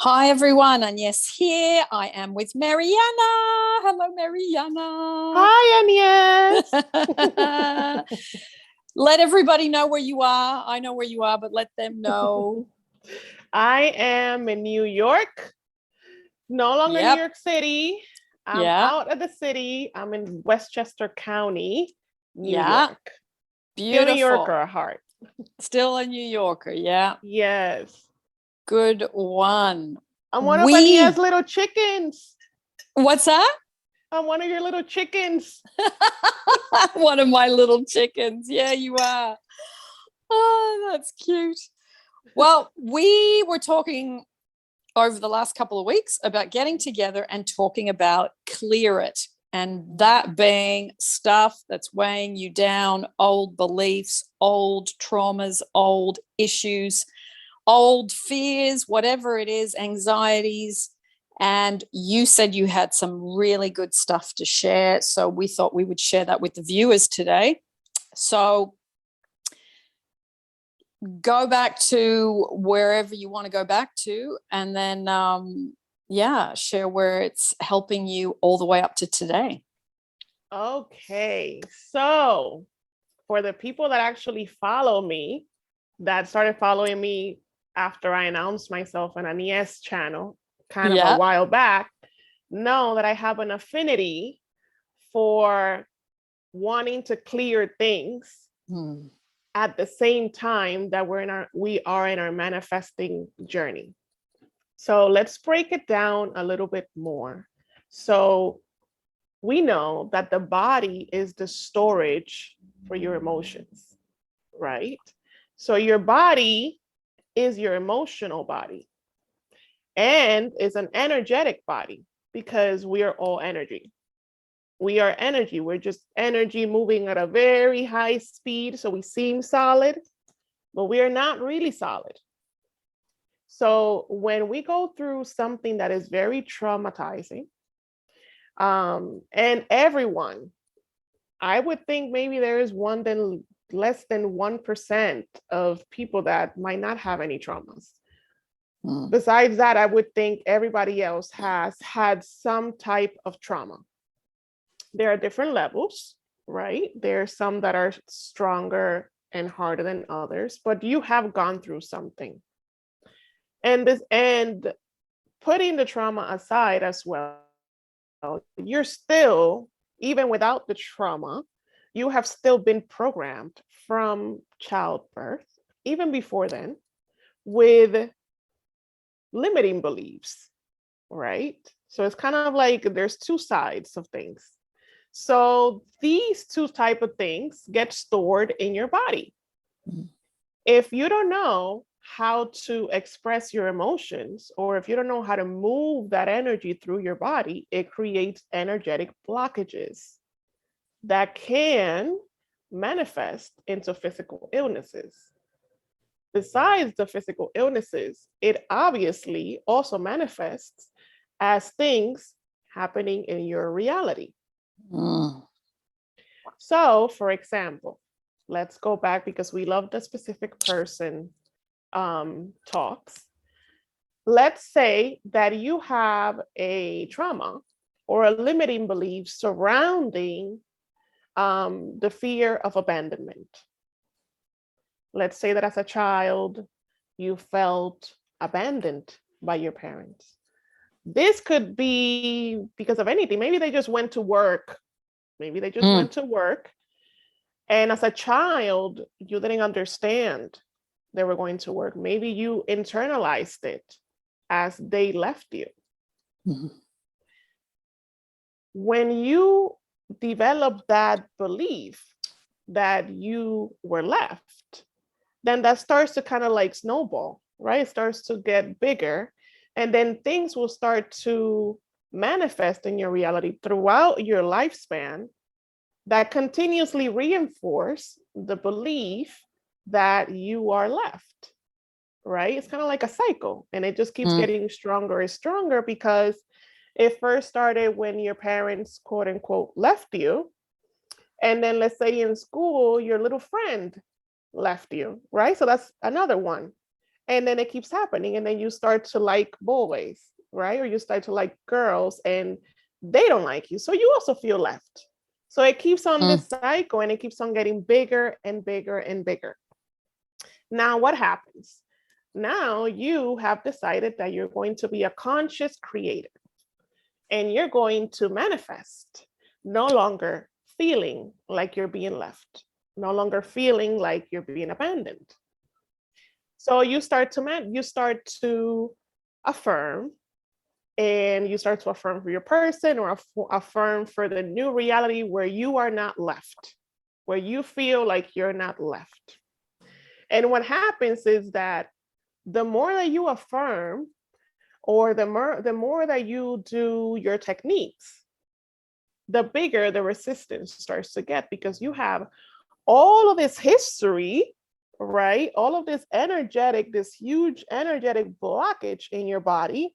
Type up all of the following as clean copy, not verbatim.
Hi everyone, Agnes here. I am with Mariana. Hello, Mariana. Hi, Agnes. Let everybody know where you are. I know where you are, but let them know. I am in New York, no longer New York City. I'm out of the city. I'm in Westchester County, New York. Beautiful. Still New Yorker at heart. Still a New Yorker, yeah. Yes. Good one. I'm one of Anya's little chickens. What's that? I'm one of your little chickens. One of my little chickens. Yeah, you are. Oh, that's cute. Well, we were talking over the last couple of weeks about getting together and talking about clear it. And that being stuff that's weighing you down, old beliefs, old traumas, old issues, old fears, whatever it is, anxieties. And you said you had some really good stuff to share. So we thought we would share that with the viewers today. So go back to wherever you want to go back to, and then, share where it's helping you all the way up to today. Okay. So for the people that actually follow me, that started following me after I announced myself on an ES channel kind of a while back, know that I have an affinity for wanting to clear things at the same time that we are in our manifesting journey. So let's break it down a little bit more. So we know that the body is the storage for your emotions, right? So your body is your emotional body and is an energetic body because we are all energy. We are energy. We're just energy moving at a very high speed. So we seem solid, but we are not really solid. So when we go through something that is very traumatizing, and everyone, I would think maybe there is less than 1% of people that might not have any traumas. Besides that, I would think everybody else has had some type of trauma. There are different levels, right? There are some that are stronger and harder than others, but you have gone through something. And putting the trauma aside as well, you're still, even without the trauma, you have still been programmed from childbirth, even before then, with limiting beliefs, right? So it's kind of like there's two sides of things. So these two type of things get stored in your body. If you don't know how to express your emotions, or if you don't know how to move that energy through your body, it creates energetic blockages that can manifest into physical illnesses. Besides the physical illnesses, it obviously also manifests as things happening in your reality. So, for example, let's go back because we love the specific person talks. Let's say that you have a trauma or a limiting belief surrounding the fear of abandonment. Let's say that as a child, you felt abandoned by your parents. This could be because of anything. Maybe they just went to work. And as a child, you didn't understand they were going to work. Maybe you internalized it as they left you. When you develop that belief that you were left, then that starts to kind of like snowball, right? It starts to get bigger. And then things will start to manifest in your reality throughout your lifespan that continuously reinforce the belief that you are left, right? It's kind of like a cycle, and it just keeps getting stronger and stronger because it first started when your parents, quote unquote, left you. And then let's say in school, your little friend left you, right? So that's another one. And then it keeps happening. And then you start to like boys, right? Or you start to like girls and they don't like you. So you also feel left. So it keeps on this cycle and it keeps on getting bigger and bigger and bigger. Now, what happens? Now you have decided that you're going to be a conscious creator and you're going to manifest, no longer feeling like you're being left, no longer feeling like you're being abandoned. So you start to affirm, and you start to affirm for your person or affirm for the new reality where you are not left, where you feel like you're not left. And what happens is that the more that you affirm, or the more that you do your techniques, the bigger the resistance starts to get, because you have all of this history, right? All of this huge energetic blockage in your body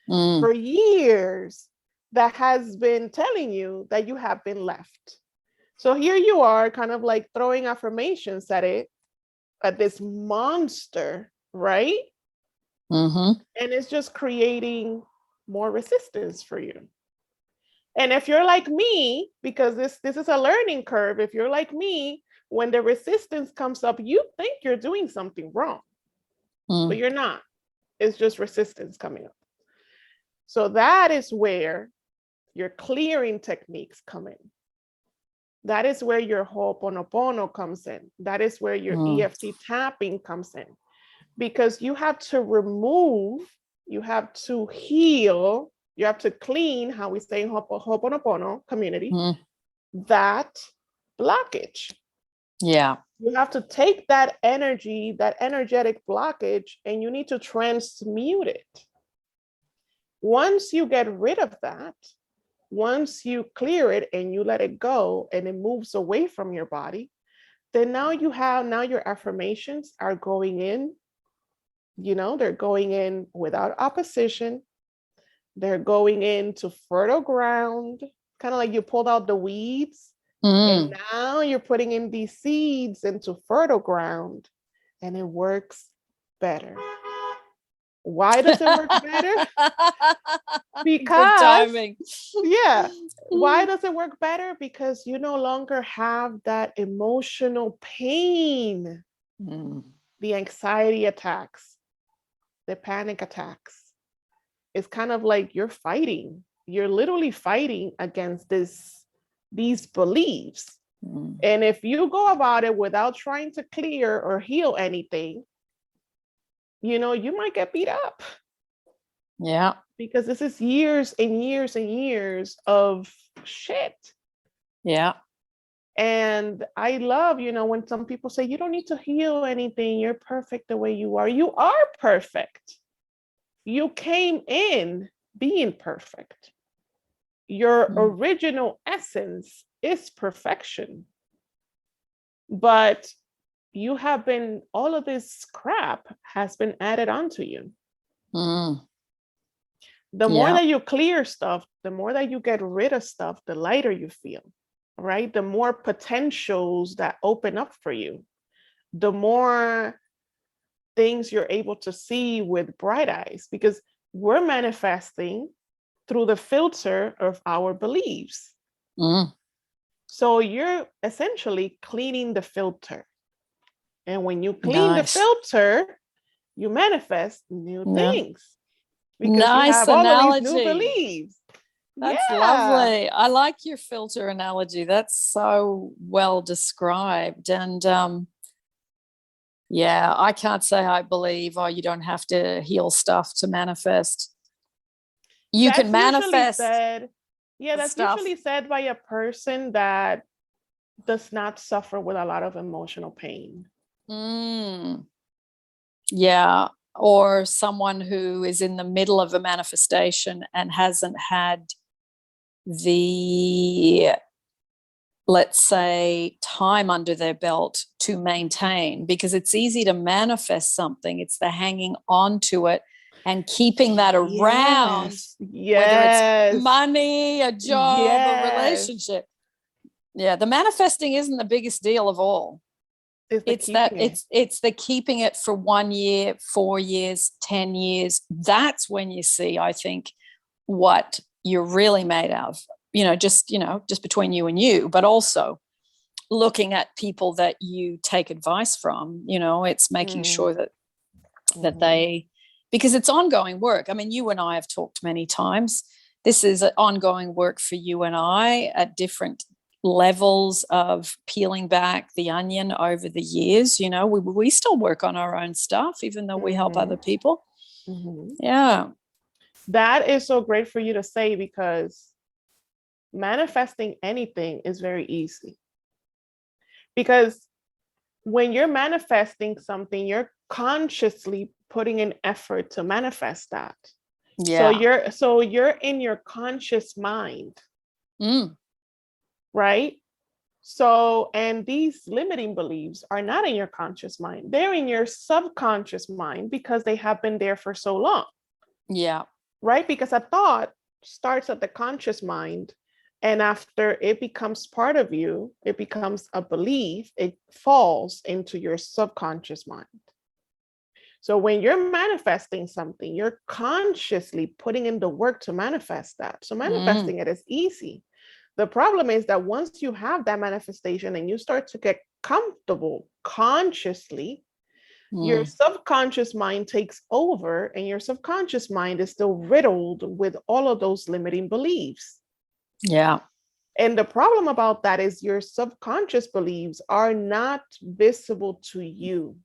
for years that has been telling you that you have been left. So here you are kind of like throwing affirmations at this monster, right? And it's just creating more resistance for you. And if you're like me, because this is a learning curve, if you're like me, when the resistance comes up, you think you're doing something wrong, but you're not. It's just resistance coming up. So that is where your clearing techniques come in. That is where your Ho'oponopono comes in. That is where your EFT tapping comes in. Because you have to remove, you have to heal, you have to clean, how we say in Ho'oponopono community, that blockage. Yeah. You have to take that energy, that energetic blockage, and you need to transmute it. Once you get rid of that, once you clear it and you let it go and it moves away from your body, then now your affirmations are going in, they're going in without opposition. They're going into fertile ground, kind of like you pulled out the weeds. And now you're putting in these seeds into fertile ground, and it works better. Why does it work better? Because, timing. Yeah. Why does it work better? Because you no longer have that emotional pain, the anxiety attacks, the panic attacks. It's kind of like you're literally fighting against these beliefs. And if you go about it without trying to clear or heal anything, you might get beat up. Yeah. Because this is years and years and years of shit. Yeah. And I love, when some people say, you don't need to heal anything. You're perfect the way you are. You are perfect. You came in being perfect. Your original essence is perfection. But all of this crap has been added onto you. The more that you clear stuff, the more that you get rid of stuff, the lighter you feel, right? The more potentials that open up for you, the more things you're able to see with bright eyes, because we're manifesting through the filter of our beliefs. So you're essentially cleaning the filter. And when you clean the filter, you manifest new things. Because you have all of these new beliefs. That's lovely. I like your filter analogy. That's so well described. And I can't say I believe, you don't have to heal stuff to manifest. You can manifest. That's usually said by a person that does not suffer with a lot of emotional pain. Yeah. Or someone who is in the middle of a manifestation and hasn't had the, let's say, time under their belt to maintain, because it's easy to manifest something. It's the hanging on to it and keeping that around, whether it's money, a job, a relationship. Yeah, the manifesting isn't the biggest deal of all. it's the keeping it for 1 year, 4 years, 10 years. That's when you see, I think, what you're really made of, just between you and you, but also looking at people that you take advice from. It's making sure that they, because it's ongoing work. I mean, you and I have talked many times. This is an ongoing work for you and I at different levels of peeling back the onion over the years. We still work on our own stuff, even though we help other people. Yeah. That is so great for you to say, because manifesting anything is very easy. Because when you're manifesting something, you're consciously putting an effort to manifest that. Yeah. So you're in your conscious mind. Right? So, and these limiting beliefs are not in your conscious mind. They're in your subconscious mind because they have been there for so long. Yeah. Right? Because a thought starts at the conscious mind, and after it becomes part of you, it becomes a belief, it falls into your subconscious mind. So when you're manifesting something, you're consciously putting in the work to manifest that. So manifesting it is easy. The problem is that once you have that manifestation and you start to get comfortable consciously, your subconscious mind takes over, and your subconscious mind is still riddled with all of those limiting beliefs. Yeah. And the problem about that is your subconscious beliefs are not visible to you.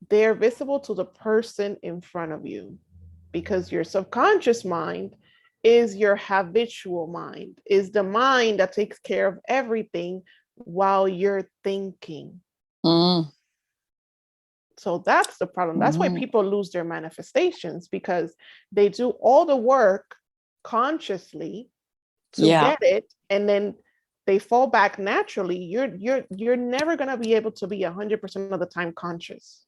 They're visible to the person in front of you, because your subconscious mind is your habitual mind, is the mind that takes care of everything while you're thinking. So that's the problem. That's why people lose their manifestations, because they do all the work consciously to get it, and then they fall back naturally. You're never going to be able to be 100% of the time conscious.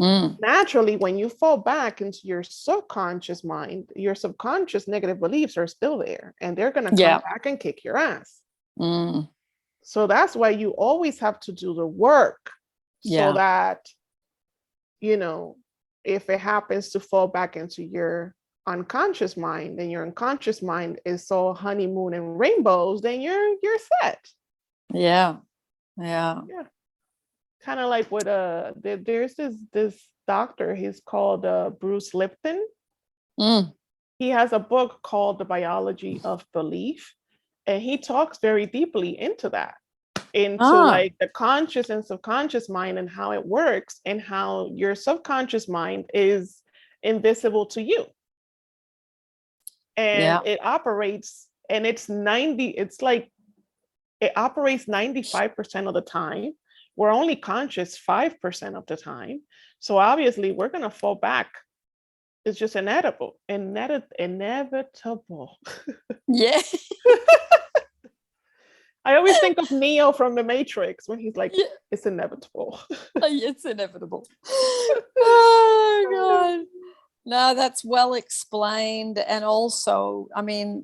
Naturally, when you fall back into your subconscious mind, your subconscious negative beliefs are still there, and they're going to come back and kick your ass. So that's why you always have to do the work, so that, if it happens to fall back into your unconscious mind, and your unconscious mind is so honeymoon and rainbows, then you're set. Yeah. Kind of like with there's this doctor, he's called Bruce Lipton. He has a book called The Biology of Belief, and he talks very deeply into that, into like the conscious and subconscious mind, and how it works, and how your subconscious mind is invisible to you, and it operates, and it operates 95% of the time. We're only conscious 5% of the time. So obviously we're going to fall back. It's just inevitable. Yeah. I always think of Neo from The Matrix when he's like, it's inevitable. It's inevitable. Oh, God. No, that's well explained. And also, I mean,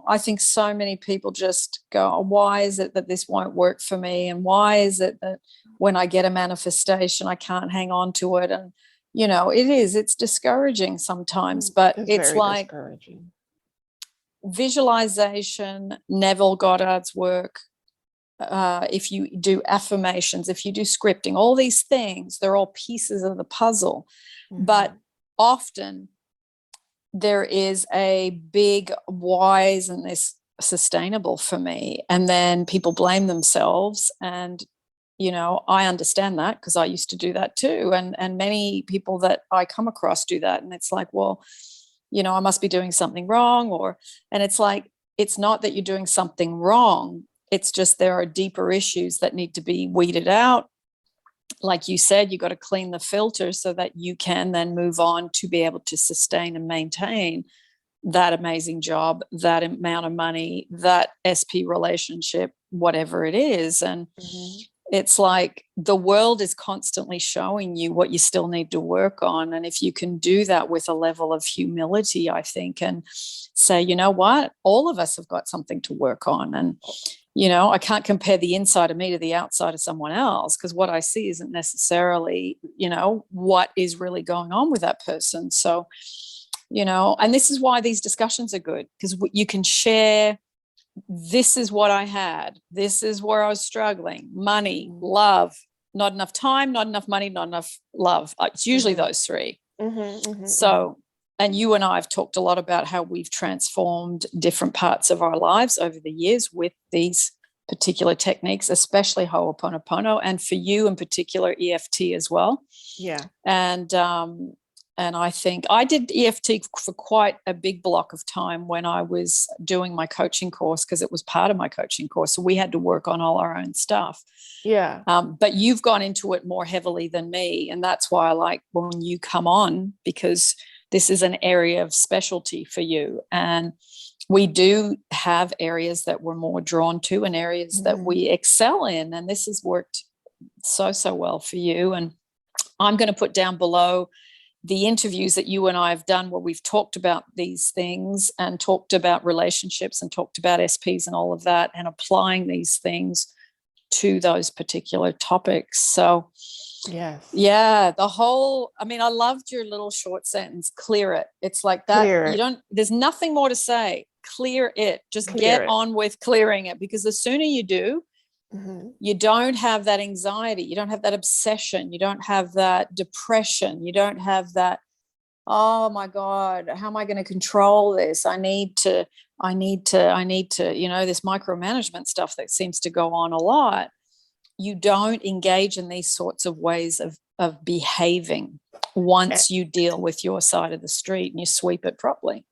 I think so many people just go, why is it that this won't work for me? And why is it that when I get a manifestation, I can't hang on to it? And, it's discouraging sometimes, but it's like discouraging. Visualization, Neville Goddard's work. If you do affirmations, if you do scripting, all these things, they're all pieces of the puzzle. But often there is a big why isn't this sustainable for me? And then people blame themselves. And, I understand that, because I used to do that too. And many people that I come across do that. And it's like, well, I must be doing something wrong. And it's like, it's not that you're doing something wrong. It's just there are deeper issues that need to be weeded out. Like you said, you got to clean the filter so that you can then move on to be able to sustain and maintain that amazing job, that amount of money, that SP relationship, whatever it is. And it's like the world is constantly showing you what you still need to work on. And if you can do that with a level of humility, I think, and say, you know what, all of us have got something to work on. And, I can't compare the inside of me to the outside of someone else, because what I see isn't necessarily, what is really going on with that person. So, and this is why these discussions are good, because you can share, this is what I had, this is where I was struggling, money, love, not enough time, not enough money, not enough love. It's usually those three. So, and you and I have talked a lot about how we've transformed different parts of our lives over the years with these particular techniques, especially Ho'oponopono, and for you in particular, EFT as well. Yeah. And I think I did EFT for quite a big block of time when I was doing my coaching course, because it was part of my coaching course. So we had to work on all our own stuff. Yeah. But you've gone into it more heavily than me. And that's why I like when you come on, because this is an area of specialty for you. And we do have areas that we're more drawn to and areas that we excel in. And this has worked so well for you. And I'm going to put down below the interviews that you and I have done where we've talked about these things and talked about relationships and talked about SPs and all of that, and applying these things to those particular topics. So yes, yeah, I loved your little short sentence, clear it. It's like that. There's nothing more to say. Clear it. Just get on with clearing it, because the sooner you do, you don't have that anxiety, you don't have that obsession, you don't have that depression, you don't have that, oh my God, how am I going to control this? I need to, this micromanagement stuff that seems to go on a lot. You don't engage in these sorts of ways of behaving once you deal with your side of the street and you sweep it properly.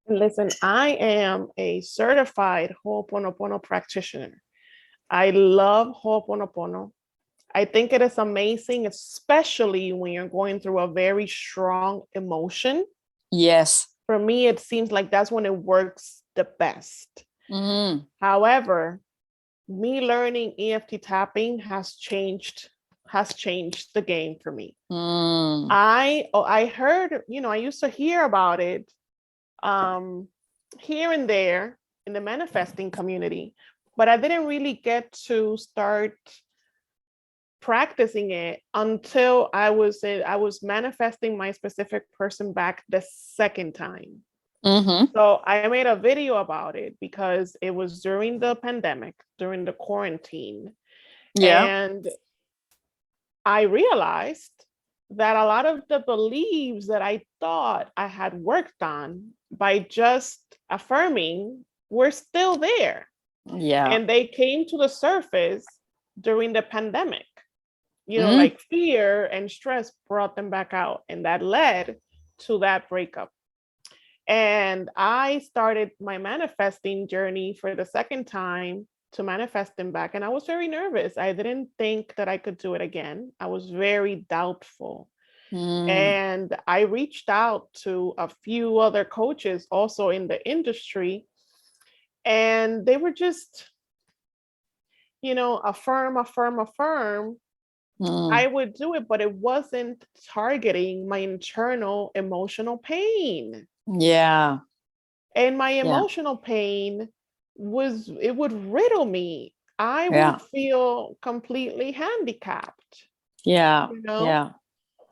Listen, I am a certified Ho'oponopono practitioner. I love Ho'oponopono. I think it is amazing, especially when you're going through a very strong emotion. Yes. For me, it seems like that's when it works the best. However, me learning EFT tapping has changed the game for me. I heard, I used to hear about it here and there in the manifesting community, but I didn't really get to start practicing it until I was manifesting my specific person back the second time. So I made a video about it because it was during the pandemic, during the quarantine. Yeah. And I realized that a lot of the beliefs that I thought I had worked on by just affirming were still there. Yeah. And they came to the surface during the pandemic. Like fear and stress brought them back out, and that led to that breakup. And I started my manifesting journey for the second time to manifest them back. And I was very nervous. I didn't think that I could do it again. I was very doubtful. And I reached out to a few other coaches also in the industry, and they were just, affirm. I would do it, but it wasn't targeting my internal emotional pain. Yeah. And my emotional pain would riddle me. I would feel completely handicapped. Yeah. Yeah.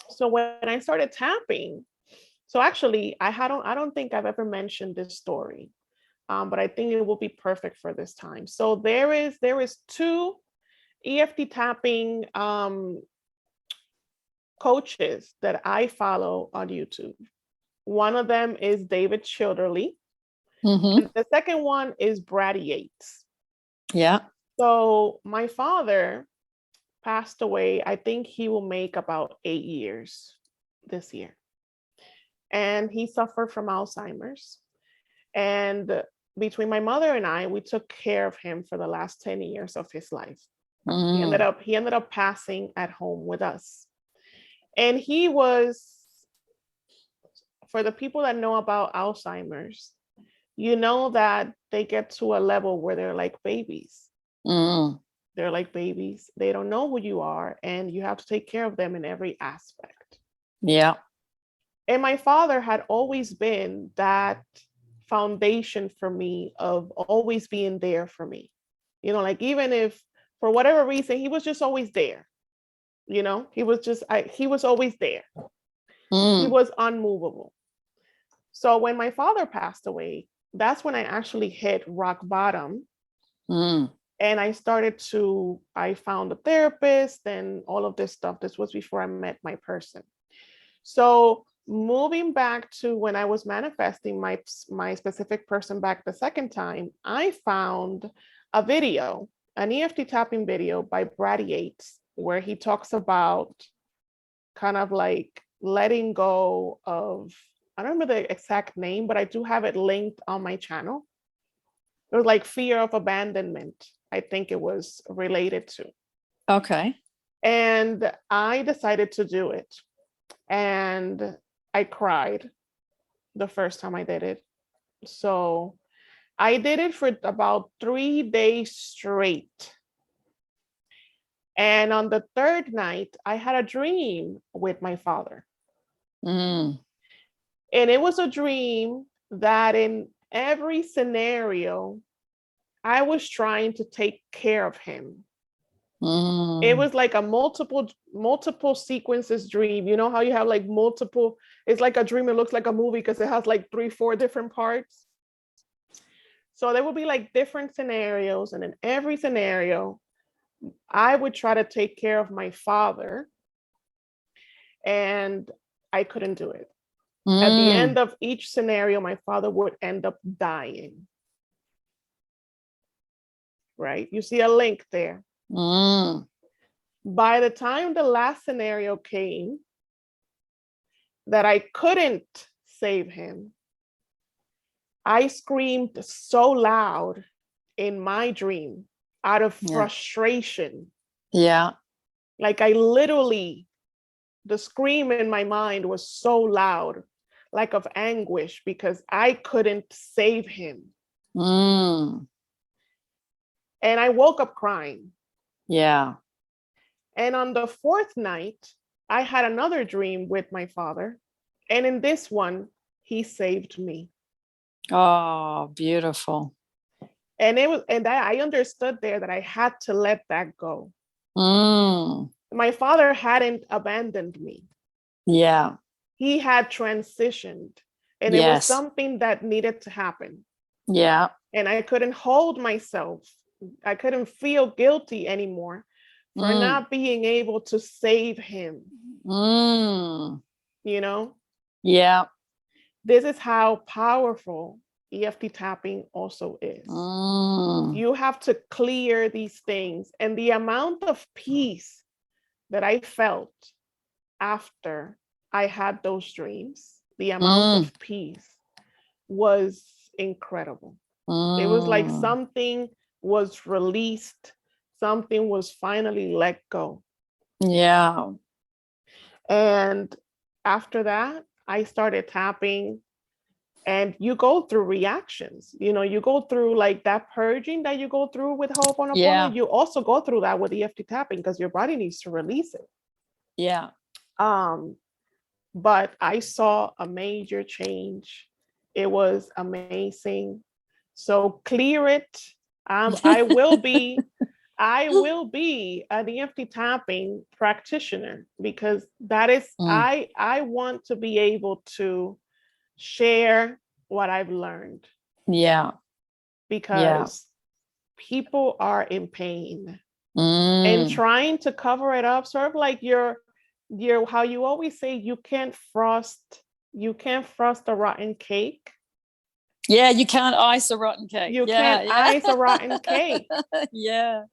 So when I started tapping, so actually I don't think I've ever mentioned this story, but I think it will be perfect for this time. So there is two EFT tapping coaches that I follow on YouTube. One of them is David Childerley. And the second one is Brad Yates. Yeah. So my father passed away. I think he will make about 8 years this year. And he suffered from Alzheimer's. And between my mother and I, we took care of him for the last 10 years of his life. He ended up passing at home with us. And he was, for the people that know about Alzheimer's, that they get to a level where they're like babies. They're like babies. They don't know who you are, and you have to take care of them in every aspect. Yeah. And my father had always been that foundation for me of always being there for me. You know, like even if for whatever reason, he was just always there. You know, he was always there. He was unmovable. So when my father passed away, that's when I actually hit rock bottom. And I found a therapist and all of this stuff. This was before I met my person. So moving back to when I was manifesting my specific person back the second time, I found a video, an EFT tapping video by Brad Yates, where he talks about kind of like letting go of, I don't remember the exact name, but I do have it linked on my channel. It was like fear of abandonment, I think it was related to. Okay. And I decided to do it. And I cried the first time I did it. So I did it for about 3 days straight. And on the third night, I had a dream with my father. And it was a dream that in every scenario, I was trying to take care of him. It was like a multiple sequences dream. You know how you have like multiple, it's like a dream. It looks like a movie because it has like 3-4 different parts. So there would be like different scenarios. And in every scenario, I would try to take care of my father. And I couldn't do it. At the end of each scenario, my father would end up dying. Right? You see a link there. By the time the last scenario came, that I couldn't save him, I screamed so loud in my dream out of frustration. Yeah. Like I literally, the scream in my mind was so loud, like of anguish, because I couldn't save him. And I woke up crying. Yeah. And on the fourth night, I had another dream with my father. And in this one, he saved me. Oh, beautiful. And I understood there that I had to let that go. My father hadn't abandoned me. Yeah. He had transitioned. And it was something that needed to happen. Yeah. And I couldn't hold myself. I couldn't feel guilty anymore for not being able to save him. You know? Yeah. This is how powerful EFT tapping also is. You have to clear these things. And the amount of peace that I felt after I had those dreams, the amount of peace was incredible. It was like something was released, something was finally let go. Yeah. And after that, I started tapping, and you go through reactions. You know, you go through like that purging that you go through with Ho'oponopono. Yeah. You also go through that with EFT tapping because your body needs to release it. Yeah. But I saw a major change. It was amazing. So clear it. I will be an EFT tapping practitioner, because that is, I want to be able to share what I've learned. Yeah. Because people are in pain and trying to cover it up, sort of like your how you always say you can't frost a rotten cake. Yeah, you can't ice a rotten cake. You can't ice a rotten cake. Yeah.